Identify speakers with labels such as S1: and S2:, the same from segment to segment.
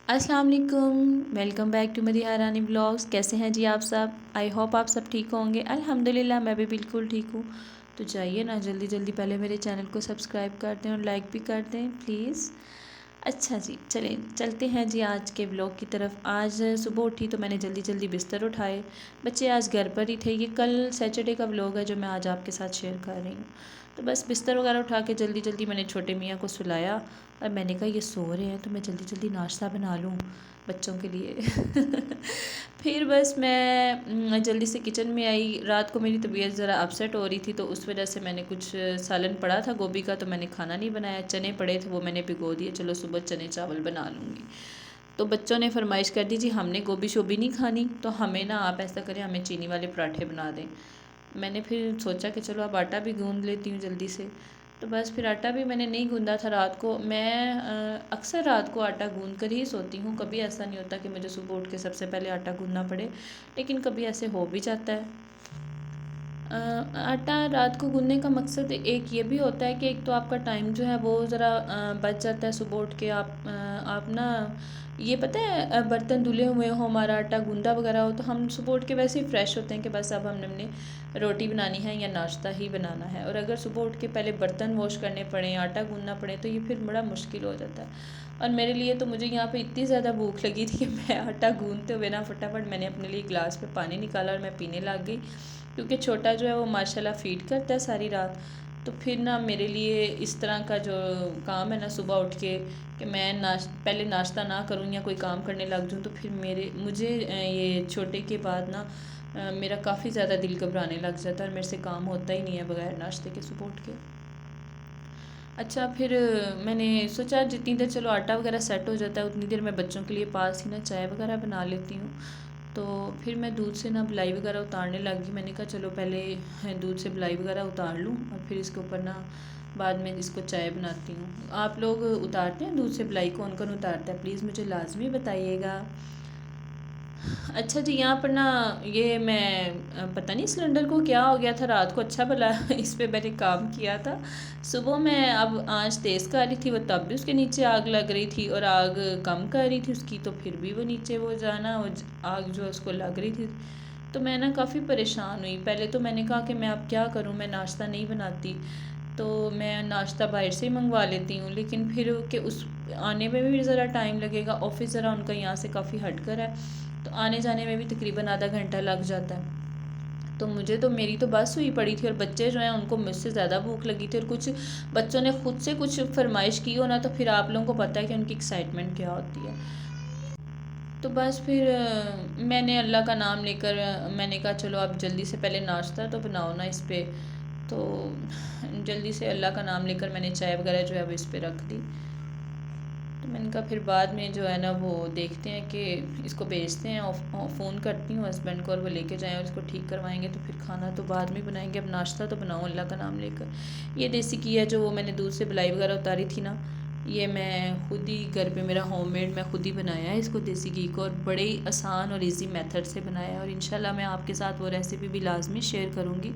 S1: अस्सलाम वालेकुम। Welcome back to Madiha Rani blogs. कैसे हैं जी आप सब? आई होप आप सब ठीक होंगे। अल्हम्दुलिल्लाह मैं भी बिल्कुल ठीक हूँ। तो जाइए ना जल्दी जल्दी पहले मेरे चैनल को सब्सक्राइब कर दें और लाइक भी कर दें प्लीज़। अच्छा जी, चलें चलते हैं जी आज के ब्लॉग की तरफ। आज सुबह उठी तो मैंने जल्दी जल्दी बिस्तर उठाए। बच्चे आज घर पर ही थे। ये कल सैटरडे का ब्लॉग है जो मैं आज आपके साथ शेयर कर रही हूँ। तो बस बिस्तर वगैरह उठा के जल्दी जल्दी मैंने छोटे मियाँ को सुलाया और मैंने कहा ये सो रहे हैं तो मैं जल्दी जल्दी नाश्ता बना लूँ बच्चों के लिए। फिर बस मैं जल्दी से किचन में आई। रात को मेरी तबीयत ज़रा अपसेट हो रही थी तो उस वजह से मैंने कुछ सालन पड़ा था गोभी का, तो मैंने खाना नहीं बनाया। चने पड़े थे वो मैंने भिगो दिए, चलो सुबह चने चावल बना लूँगी। तो बच्चों ने फरमाइश कर दी जी हमने गोभी शोभी नहीं खानी, तो हमें ना आप ऐसा करें हमें चीनी वाले पराठे बना दें। मैंने फिर सोचा कि चलो अब आटा भी गूँध लेती हूँ जल्दी से। तो बस फिर आटा भी मैंने नहीं गूँधा था रात को। मैं अक्सर रात को आटा गूँध कर ही सोती हूँ। कभी ऐसा नहीं होता कि मुझे सुबह उठ के सबसे पहले आटा गूँधना पड़े, लेकिन कभी ऐसे हो भी जाता है। आटा रात को गूँधने का मकसद एक ये भी होता है कि एक तो आपका टाइम जो है वो ज़रा बच जाता है। सुबह उठ के आप ना ये पता है बर्तन धुले हुए हो, हमारा आटा गूँधा वगैरह हो, तो हम सुबह उठ के वैसे ही फ्रेश होते हैं कि बस अब हमने रोटी बनानी है या नाश्ता ही बनाना है। और अगर सुबह उठ के पहले बर्तन वॉश करने पड़े, आटा गूँधना पड़े, तो ये फिर बड़ा मुश्किल हो जाता है। और मेरे लिए तो मुझे यहाँ पे इतनी ज़्यादा भूख लगी थी कि मैं आटा गूँधते हुए ना फटाफट मैंने अपने लिए गिलास में पानी निकाला और मैं पीने लग गई, क्योंकि छोटा जो है वो माशाल्लाह फ़ीड करता है सारी रात। तो फिर ना मेरे लिए इस तरह का जो काम है ना सुबह उठ के कि मैं पहले नाश्ता ना करूँ या कोई काम करने लग जाऊँ, तो फिर मुझे ये छोटे के बाद ना मेरा काफ़ी ज़्यादा दिल घबराने लग जाता है और मेरे से काम होता ही नहीं है बगैर नाश्ते के सुबह उठ के। अच्छा फिर मैंने सोचा जितनी देर चलो आटा वगैरह सेट हो जाता है उतनी देर मैं बच्चों के लिए पास ही ना चाय वगैरह बना लेती हूँ। तो फिर मैं दूध से ना बलाई वगैरह उतारने लगी। मैंने कहा चलो पहले दूध से बलाई वगैरह उतार लूँ और फिर इसके ऊपर ना बाद में इसको चाय बनाती हूँ। आप लोग उतारते हैं दूध से बलाई? कौन कौन उतारता है प्लीज़ मुझे लाजमी बताइएगा। अच्छा जी, यहाँ पर ना ये मैं पता नहीं सिलेंडर को क्या हो गया था रात को, अच्छा भला इस पे मैंने काम किया था। सुबह मैं अब आँच तेज़ कर रही थी, वो तब भी उसके नीचे आग लग रही थी, और आग कम कर रही थी उसकी तो फिर भी वो नीचे वो जाना वो आग जो है उसको लग रही थी। तो मैं ना काफ़ी परेशान हुई। पहले तो मैंने कहा कि मैं अब क्या करूँ, मैं नाश्ता नहीं बनाती, तो मैं नाश्ता बाहर से ही मंगवा लेती हूँ। लेकिन फिर कि उस आने में भी ज़रा टाइम लगेगा, ऑफ़िस ज़रा उनका यहाँ से काफ़ी हट कर है, तो आने जाने में भी तकरीबन आधा घंटा लग जाता है। तो मुझे तो मेरी तो बस हुई पड़ी थी और बच्चे जो हैं उनको मुझसे ज़्यादा भूख लगी थी, और कुछ बच्चों ने खुद से कुछ फरमाइश की हो ना, तो फिर आप लोगों को पता है कि उनकी एक्साइटमेंट क्या होती है। तो बस फिर मैंने अल्लाह का नाम लेकर मैंने कहा चलो अब जल्दी से पहले नाश्ता तो बनाओ ना इस पे। तो जल्दी से अल्लाह का नाम लेकर मैंने चाय वगैरह जो है वो इस पे रख दी। तो मैंने कहा फिर बाद में जो है ना वो देखते हैं कि इसको भेजते हैं, फ़ोन करती हूँ हस्बैंड को और वो लेके जाएँ और इसको ठीक करवाएंगे, तो फिर खाना तो बाद में बनाएंगे, अब नाश्ता तो बनाओ अल्लाह का नाम लेकर। ये देसी घी है जो वो मैंने दूध से बलाई वगैरह उतारी थी ना, ये मैं खुद ही घर पे मेरा होममेड मैं खुद ही बनाया है इसको देसी घी को, और बड़े ही आसान और इजी मेथड से बनाया है। और इंशाल्लाह मैं आपके साथ वो रेसिपी भी लाजमी शेयर करूँगी।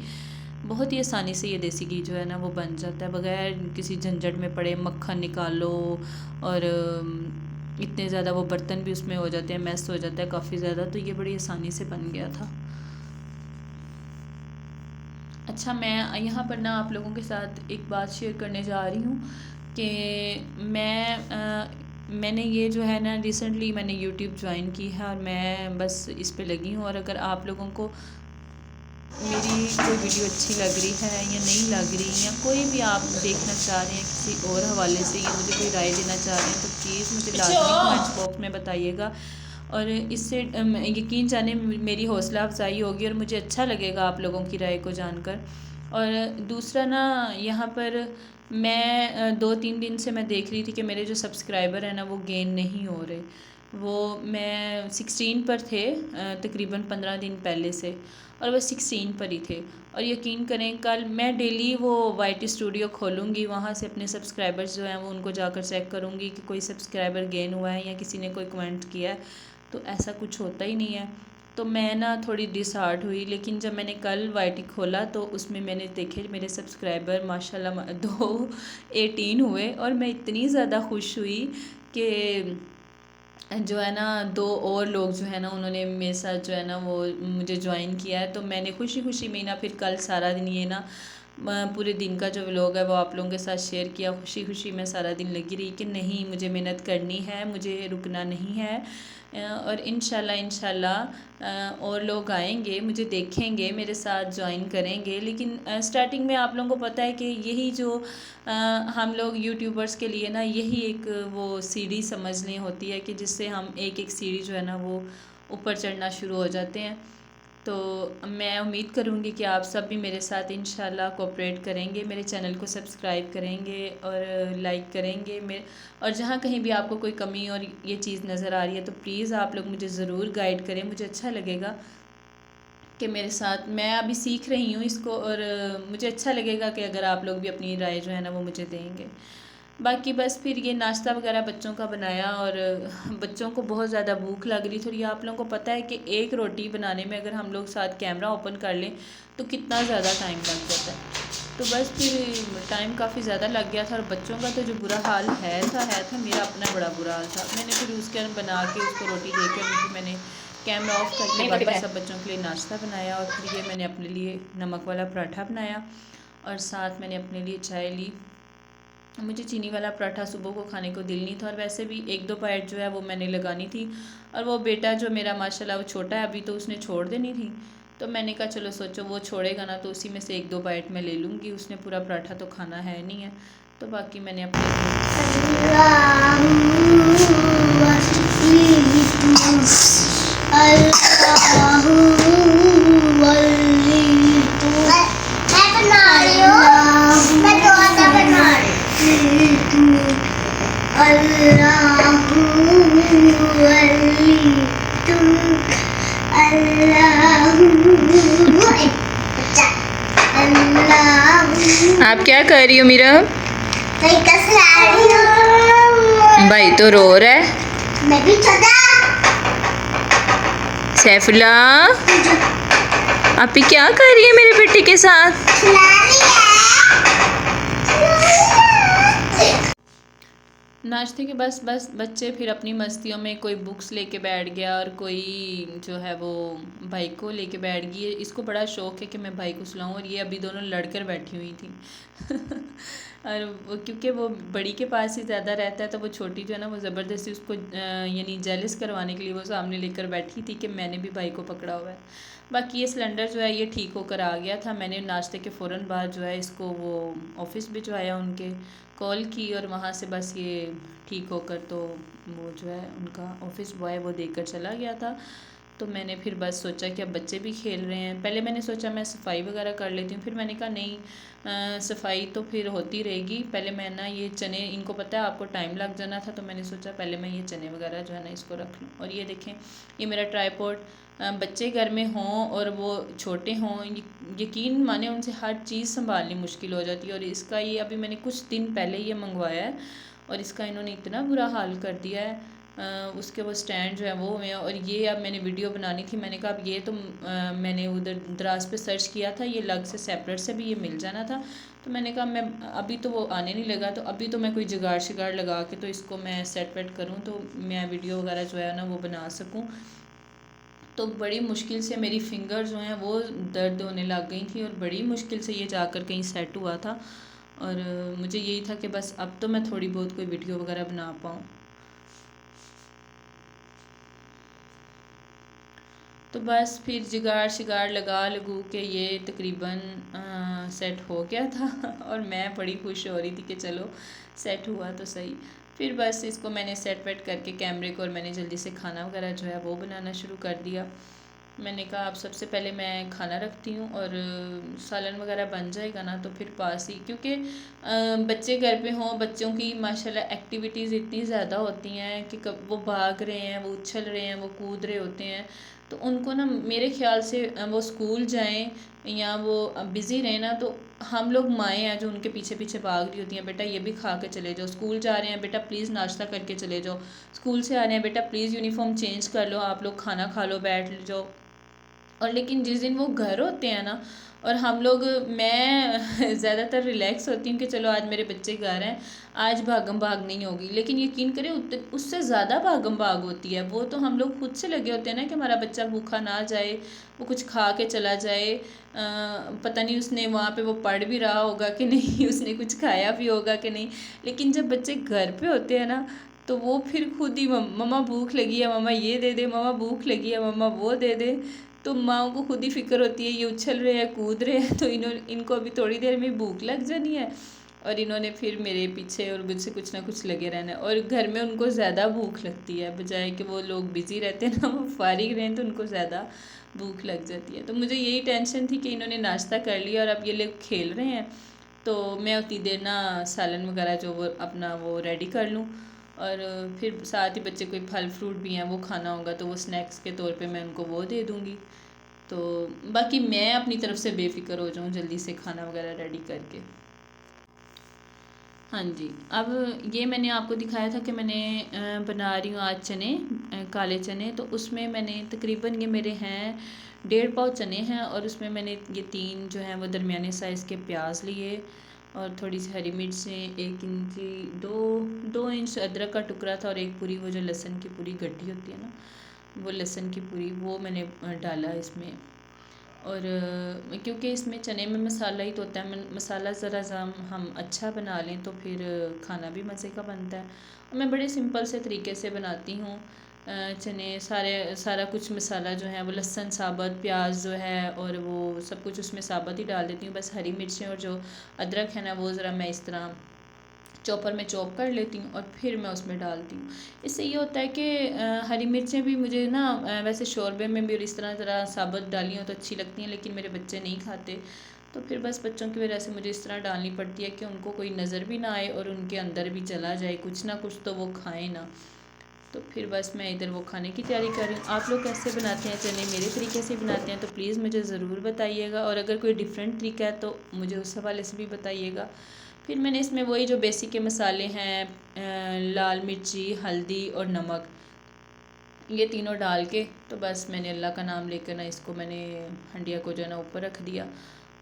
S1: बहुत ही आसानी से ये देसी घी जो है ना वो बन जाता है बगैर किसी झंझट में पड़े, मक्खन निकालो और इतने ज़्यादा वो बर्तन भी उसमें हो जाते हैं, मैस हो जाता है काफ़ी ज़्यादा। तो ये बड़ी आसानी से बन गया था। अच्छा मैं यहाँ पर ना आप लोगों के साथ एक बात शेयर करने जा रही हूँ कि मैंने ये जो है ना रिसेंटली मैंने यूट्यूब ज्वाइन की है और मैं बस इस पे लगी हूँ। और अगर आप लोगों को मेरी कोई वीडियो अच्छी लग रही है या नहीं लग रही, या कोई भी आप देखना चाह रहे हैं किसी और हवाले से या मुझे कोई राय देना चाह रहे हैं, तो प्लीज़ मुझे लाजमी कमेंट्स बॉक्स में बताइएगा। और इससे यकीन जाने मेरी हौसला अफजाई होगी और मुझे अच्छा लगेगा आप लोगों की राय को जानकर। और दूसरा ना यहाँ पर मैं 2-3 दिन से मैं देख रही थी कि मेरे जो सब्सक्राइबर हैं ना वो गेन नहीं हो रहे। वो मैं 16 पर थे तकरीबन 15 दिन पहले से, और वो 16 पर ही थे। और यकीन करें कल मैं डेली वो वाईटी स्टूडियो खोलूँगी, वहाँ से अपने सब्सक्राइबर्स जो हैं वो उनको जाकर चेक करूँगी कि कोई सब्सक्राइबर गेन हुआ है या किसी ने कोई कमेंट किया है, तो ऐसा कुछ होता ही नहीं है। तो मैं ना थोड़ी डिसहार्ट हुई, लेकिन जब मैंने कल वाईटी खोला तो उसमें मैंने देखे मेरे सब्सक्राइबर माशाल्लाह 218 हुए, और मैं इतनी ज़्यादा खुश हुई कि जो है ना 2 और लोग जो है ना उन्होंने मेरे साथ जो है ना वो मुझे ज्वाइन किया है। तो मैंने खुशी खुशी में ना फिर कल सारा दिन ये ना पूरे दिन का जो व्लॉग है वो आप लोगों के साथ शेयर किया। खुशी खुशी में सारा दिन लगी रही कि नहीं, मुझे मेहनत करनी है, मुझे रुकना नहीं है। और इंशाल्लाह और लोग आएंगे, मुझे देखेंगे, मेरे साथ ज्वाइन करेंगे। लेकिन स्टार्टिंग में आप लोगों को पता है कि यही जो हम लोग यूट्यूबर्स के लिए ना यही एक वो सीढ़ी समझनी होती है कि जिससे हम एक एक सीढ़ी जो है ना वो ऊपर चढ़ना शुरू हो जाते हैं। तो मैं उम्मीद करूँगी कि आप सब भी मेरे साथ इंशाल्लाह कोऑपरेट करेंगे, मेरे चैनल को सब्सक्राइब करेंगे और लाइक करेंगे। मेरे और जहाँ कहीं भी आपको कोई कमी और ये चीज़ नज़र आ रही है तो प्लीज़ आप लोग मुझे ज़रूर गाइड करें। मुझे अच्छा लगेगा कि मेरे साथ, मैं अभी सीख रही हूँ इसको, और मुझे अच्छा लगेगा कि अगर आप लोग भी अपनी राय जो है ना वो मुझे देंगे। बाकी बस फिर ये नाश्ता वगैरह बच्चों का बनाया, और बच्चों को बहुत ज़्यादा भूख लग रही थी। और ये आप लोगों को पता है कि एक रोटी बनाने में अगर हम लोग साथ कैमरा ओपन कर लें तो कितना ज़्यादा टाइम लग जाता है। तो बस फिर टाइम काफ़ी ज़्यादा लग गया था, और बच्चों का तो जो बुरा हाल है था मेरा अपना बड़ा बुरा हाल था। मैंने फिर उसके बना के उसको रोटी देकर फिर मैंने कैमरा ऑफ करके वापस सब बच्चों के लिए नाश्ता बनाया। और फिर ये मैंने अपने लिए नमक वाला पराठा बनाया, और साथ मैंने अपने लिए चाय ली। मुझे चीनी वाला पराठा सुबह को खाने को दिल नहीं था, और वैसे भी 1-2 बाइट जो है वो मैंने लगानी थी। और वो बेटा जो मेरा माशाल्लाह वो छोटा है अभी, तो उसने छोड़ देनी थी। तो मैंने कहा चलो सोचो वो छोड़ेगा ना तो उसी में से 1-2 बाइट मैं ले लूँगी, उसने पूरा पराठा तो खाना है नहीं है। तो बाकी मैंने आप क्या कर रही हो मीरा? भाई तो रो रहा है। मैं भी सैफुल्ला, आप ही क्या कर रही है मेरे बेटे के साथ? नाश्ते के बस बच्चे फिर अपनी मस्तियों में कोई बुक्स लेके बैठ गया, और कोई जो है वो भाई को लेके बैठ गई। इसको बड़ा शौक़ है कि मैं भाई को सुलाऊं, और ये अभी दोनों लड़कर बैठी हुई थी। और वो क्योंकि वो बड़ी के पास ही ज़्यादा रहता है, तो वो छोटी जो है ना वो ज़बरदस्ती उसको यानी जेलस करवाने के लिए वो सामने लेकर बैठी थी कि मैंने भी भाई को पकड़ा हुआ है। बाकी ये सिलेंडर जो है ये ठीक होकर आ गया था। मैंने नाश्ते के फ़ौरन बाद जो है इसको वो ऑफ़िस भिजवाया, उनके कॉल की, और वहाँ से बस ये ठीक होकर तो वो जो है उनका ऑफ़िस बॉय वो देकर चला गया था। तो मैंने फिर बस सोचा कि अब बच्चे भी खेल रहे हैं, पहले मैंने सोचा मैं सफाई वगैरह कर लेती हूँ, फिर मैंने कहा नहीं सफाई तो फिर होती रहेगी, पहले मैं ना ये चने, इनको पता है आपको टाइम लग जाना था, तो मैंने सोचा पहले मैं ये चने वगैरह जो है ना इसको रख लूँ। और ये देखें, ये मेरा ट्राईपॉड, बच्चे घर में हों और वो छोटे हों, यकीन माने उनसे हर चीज़ संभालनी मुश्किल हो जाती है। और इसका ये अभी मैंने कुछ दिन पहले ये मंगवाया है, और इसका इन्होंने इतना बुरा हाल कर दिया है। उसके वो स्टैंड जो है वो हुए हैं, और ये अब मैंने वीडियो बनानी थी, मैंने कहा अब ये तो मैंने उधर दराज पे सर्च किया था, ये अलग से सेपरेट से भी ये मिल जाना था। तो मैंने कहा मैं अभी तो वो आने नहीं लगा, तो अभी तो मैं कोई जुगाड़ शिगाड़ लगा के तो इसको मैं सेट वेट करूँ तो मैं वीडियो वगैरह जो है ना वो बना सकूँ। तो बड़ी मुश्किल से मेरी फिंगर जो हैं वो दर्द होने लग गई थी, और बड़ी मुश्किल से ये जाकर कहीं सेट हुआ था। और मुझे यही था कि बस अब तो मैं थोड़ी बहुत कोई वीडियो वगैरह बना पाऊँ। तो बस फिर जुगाड़ शिगाड़ लगा लगू के ये तकरीबन सेट हो गया था। और मैं बड़ी खुश हो रही थी कि चलो सेट हुआ तो सही। फिर बस इसको मैंने सेट वेट करके कैमरे को, और मैंने जल्दी से खाना वगैरह जो है वो बनाना शुरू कर दिया। मैंने कहा अब सबसे पहले मैं खाना रखती हूँ, और सालन वगैरह बन जाएगा ना तो फिर पास ही, क्योंकि बच्चे घर पे हों, बच्चों की माशाल्लाह एक्टिविटीज़ इतनी ज़्यादा होती हैं कि कब वो भाग रहे हैं, वो उछल रहे हैं, वो कूद रहे होते हैं। तो उनको ना मेरे ख्याल से वो स्कूल जाएं या वो बिज़ी रहें ना, तो हम लोग माएँ हैं जो उनके पीछे पीछे भाग रही होती हैं, बेटा ये भी खा के चले जाओ, स्कूल जा रहे हैं बेटा प्लीज़ नाश्ता करके चले जाओ, स्कूल से आ रहे हैं बेटा प्लीज़ यूनिफॉर्म चेंज कर लो, आप लोग खाना खा लो, बैठ जाओ। और लेकिन जिस दिन वो घर होते हैं ना, और हम लोग, मैं ज़्यादातर रिलैक्स होती हूँ कि चलो आज मेरे बच्चे घर हैं, आज भागम भाग नहीं होगी। लेकिन यकीन करें उससे ज़्यादा भागम भाग होती है। वो तो हम लोग खुद से लगे होते हैं ना कि हमारा बच्चा भूखा ना जाए, वो कुछ खा के चला जाए। पता नहीं उसने वहाँ पे वो पढ़ भी रहा होगा कि नहीं, उसने कुछ खाया भी होगा कि नहीं। लेकिन जब बच्चे घर पे होते हैं ना, तो वो फिर खुद ही मम्मा भूख लगी है, मम्मा ये दे दे, मम्मा भूख लगी है, मम्मा वो दे दे। तो माँओं को खुद ही फिक्र होती है, ये उछल रहे हैं, कूद रहे हैं, तो इनको अभी थोड़ी देर में भूख लग जानी है, और इन्होंने फिर मेरे पीछे और मुझसे कुछ ना कुछ लगे रहना है। और घर में उनको ज़्यादा भूख लगती है, बजाय कि वो लोग बिज़ी रहते हैं ना, वो फारिग रहें, तो उनको ज़्यादा भूख लग जाती है। तो मुझे यही टेंशन थी कि इन्होंने नाश्ता कर लिया और अब ये लोग खेल रहे हैं, तो मैं उतनी देर ना सालन वगैरह जो वो अपना वो रेडी कर लूँ। और फिर साथ ही बच्चे कोई फल फ्रूट भी हैं वो खाना होगा, तो वो स्नैक्स के तौर पे मैं उनको वो दे दूँगी। तो बाकी मैं अपनी तरफ से बेफ़िक्र हो जाऊँ जल्दी से खाना वगैरह रेडी करके। हाँ जी, अब ये मैंने आपको दिखाया था कि मैंने बना रही हूँ आज चने, काले चने। तो उसमें मैंने तकरीबन, ये मेरे हैं 1.5 पाव चने हैं, और उसमें मैंने ये 3 जो हैं वो दरमियाने साइज़ के प्याज लिए, और थोड़ी सी हरी मिर्चें, 1 इंची, 2 इंच अदरक का टुकड़ा था, और एक पूरी वो जो लहसुन की पूरी गड्डी होती है ना, वो लहसुन की पूरी, वो मैंने डाला इसमें। और क्योंकि इसमें चने में मसाला ही तो होता है, मसाला ज़रा सा हम अच्छा बना लें तो फिर खाना भी मज़े का बनता है। और मैं बड़े सिंपल से तरीके से बनाती हूँ चने। सारा कुछ मसाला जो है वो लहसुन साबुत, प्याज जो है और वो सब कुछ उसमें साबुत ही डाल देती हूँ। बस हरी मिर्चें और जो अदरक है ना, वो ज़रा मैं इस तरह चॉपर में चॉप कर लेती हूँ और फिर मैं उसमें डालती हूँ। इससे ये होता है कि हरी मिर्चें भी मुझे ना वैसे शोरबे में भी और इस तरह ज़रा साबुत डाली हो तो अच्छी लगती हैं, लेकिन मेरे बच्चे नहीं खाते, तो फिर बस बच्चों की वजह से मुझे इस तरह डालनी पड़ती है कि उनको कोई नज़र भी ना आए और उनके अंदर भी चला जाए, कुछ ना कुछ तो वो खाएँ ना। तो फिर बस मैं इधर वो खाने की तैयारी कर रही हूँ। आप लोग कैसे बनाते हैं चने? मेरे तरीके से बनाते हैं तो प्लीज़ मुझे ज़रूर बताइएगा, और अगर कोई डिफरेंट तरीका है तो मुझे उस हवाले से भी बताइएगा। फिर मैंने इसमें वही जो बेसिक के मसाले हैं, लाल मिर्ची, हल्दी और नमक, ये तीनों डाल के, तो बस मैंने अल्लाह का नाम लेकर ना इसको मैंने हंडिया को जो है ना ऊपर रख दिया।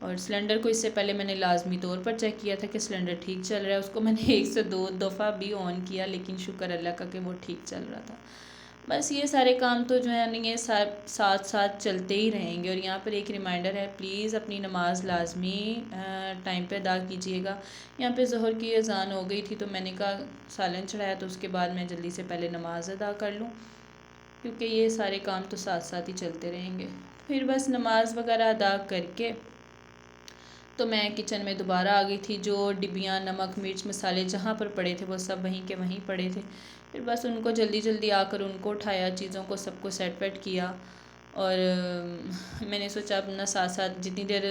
S1: और सिलेंडर को इससे पहले मैंने लाजमी तौर पर चेक किया था कि सिलेंडर ठीक चल रहा है। उसको मैंने 1 से 2 दफ़ा भी ऑन किया, लेकिन शुक्र अल्लाह का कि वो ठीक चल रहा था। बस ये सारे काम तो जो है ना, ये साथ साथ चलते ही रहेंगे। और यहाँ पर एक रिमाइंडर है, प्लीज़ अपनी नमाज़ लाजमी टाइम पे अदा कीजिएगा। यहाँ पे ज़ोहर की अज़ान हो गई थी, तो मैंने कहा सालन चढ़ाया तो उसके बाद मैं जल्दी से पहले नमाज़ अदा कर लूँ, क्योंकि ये सारे काम तो साथ साथ ही चलते रहेंगे। फिर बस नमाज़ वगैरह अदा करके तो मैं किचन में दोबारा आ गई थी। जो डिब्बियाँ नमक मिर्च मसाले जहाँ पर पड़े थे वो सब वहीं के वहीं पड़े थे। फिर बस उनको जल्दी जल्दी आकर उनको उठाया, चीज़ों को सबको सेट वेट किया। और मैंने सोचा अपना साथ साथ जितनी देर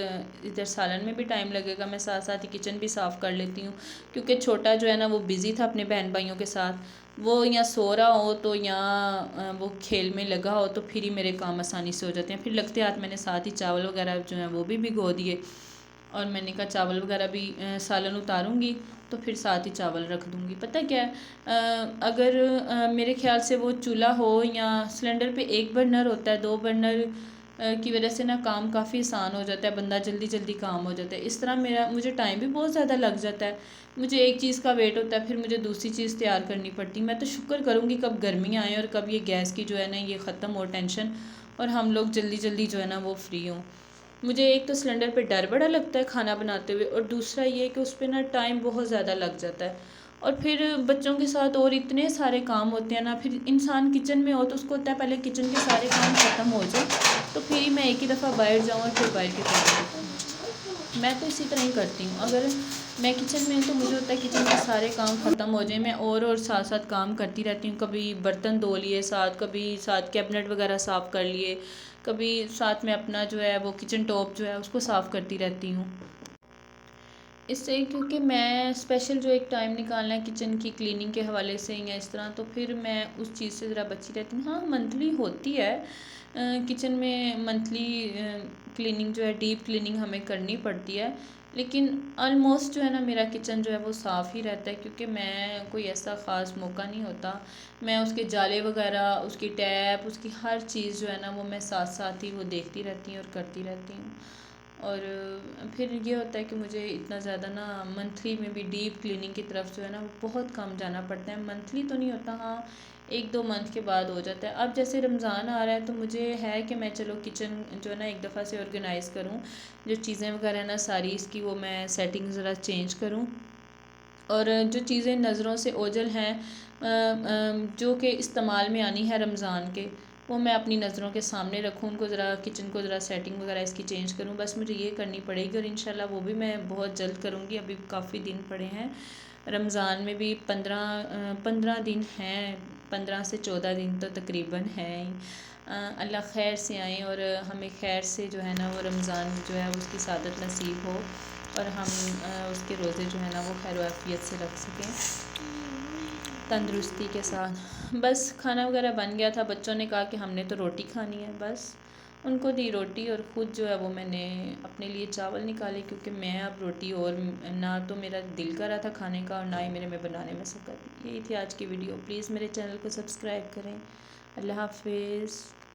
S1: इधर सालन में भी टाइम लगेगा, मैं साथ साथ ही किचन भी साफ़ कर लेती हूँ, क्योंकि छोटा जो है ना वो बिज़ी था अपने बहन भाइयों के साथ। वो यहाँ सो रहा हो तो यहाँ वो खेल में लगा हो, तो फिर ही मेरे काम आसानी से हो जाते हैं। फिर लगते हाथ मैंने साथ ही चावल वगैरह जो हैं वो भी भिगो दिए, और मैंने कहा चावल वगैरह भी सालन उतारूँगी तो फिर साथ ही चावल रख दूँगी। पता क्या है, अगर मेरे ख्याल से वो चूल्हा हो या सिलेंडर पे एक बर्नर होता है, 2 बर्नर की वजह से ना काम काफ़ी आसान हो जाता है, बंदा जल्दी जल्दी काम हो जाता है। इस तरह मुझे टाइम भी बहुत ज़्यादा लग जाता है। मुझे एक चीज़ का वेट होता है, फिर मुझे दूसरी चीज़ तैयार करनी पड़ती है। मैं तो शुक्र करूँगी कब गर्मियाँ आएँ और कब ये गैस की जो है ना ये ख़त्म हो टेंशन, और हम लोग जल्दी जल्दी जो है ना वो फ्री हों। मुझे एक तो सिलेंडर पे डर बड़ा लगता है खाना बनाते हुए, और दूसरा ये कि उस पर ना टाइम बहुत ज़्यादा लग जाता है, और फिर बच्चों के साथ और इतने सारे काम होते हैं ना। फिर इंसान किचन में हो तो उसको होता है पहले किचन के सारे काम ख़त्म हो जाए, तो फिर ही मैं एक ही दफ़ा बाहर जाऊँ और फिर बाहर के काम करूँ। मैं तो इसी तरह ही करती हूँ। अगर मैं किचन में हूँ तो मुझे होता है किचन के सारे काम ख़त्म हो जाए, मैं और साथ साथ काम करती रहती हूँ। कभी बर्तन धो लिए साथ, कभी साथ कैबिनेट वगैरह साफ़ कर लिए, कभी साथ में अपना जो है वो किचन टॉप जो है उसको साफ़ करती रहती हूँ। इससे क्योंकि मैं स्पेशल जो एक टाइम निकालना है किचन की क्लीनिंग के हवाले से या इस तरह, तो फिर मैं उस चीज़ से ज़रा बची रहती हूँ। हाँ, मंथली होती है किचन में, मंथली क्लीनिंग जो है डीप क्लीनिंग हमें करनी पड़ती है, लेकिन ऑलमोस्ट जो है ना मेरा किचन जो है वो साफ़ ही रहता है, क्योंकि मैं कोई ऐसा ख़ास मौका नहीं होता, मैं उसके जाले वगैरह, उसकी टैप, उसकी हर चीज़ जो है ना वो मैं साथ साथ ही वो देखती रहती हूँ और करती रहती हूँ। और फिर ये होता है कि मुझे इतना ज़्यादा ना मंथली में भी डीप क्लीनिंग की तरफ जो है ना वो बहुत कम जाना पड़ता है। मंथली तो नहीं होता, हाँ 1-2 मंथ के बाद हो जाता है। अब जैसे रमज़ान आ रहा है तो मुझे है कि मैं चलो किचन जो है ना एक दफ़ा से ऑर्गेनाइज़ करूँ, जो चीज़ें वगैरह ना सारी इसकी वो मैं सेटिंग ज़रा चेंज करूँ, और जो चीज़ें नज़रों से ओझल हैं, जो कि इस्तेमाल में आनी है रमज़ान के, वो मैं अपनी नज़रों के सामने रखूँ, उनको ज़रा किचन को ज़रा सेटिंग वगैरह इसकी चेंज करूँ। बस मुझे ये करनी पड़ेगी और इंशाल्लाह वो भी मैं बहुत जल्द करूँगी। अभी काफ़ी दिन पड़े हैं, रमज़ान में भी 15 दिन हैं, 15 से 14 दिन तो तकरीबन हैं ही। अल्लाह खैर से आएँ और हमें खैर से जो है ना वो रमज़ान जो है उसकी सादत नसीब हो, और हम उसके रोज़े जो है ना वो खैर आफियत से रख सकें, तंदुरुस्ती के साथ। बस खाना वगैरह बन गया था, बच्चों ने कहा कि हमने तो रोटी खानी है, बस उनको दी रोटी, और ख़ुद जो है वो मैंने अपने लिए चावल निकाले, क्योंकि मैं अब रोटी और ना तो मेरा दिल कर रहा था खाने का और ना ही मेरे में बनाने में सकत। यही थी आज की वीडियो। प्लीज़ मेरे चैनल को सब्सक्राइब करें। अल्लाह हाफिज़।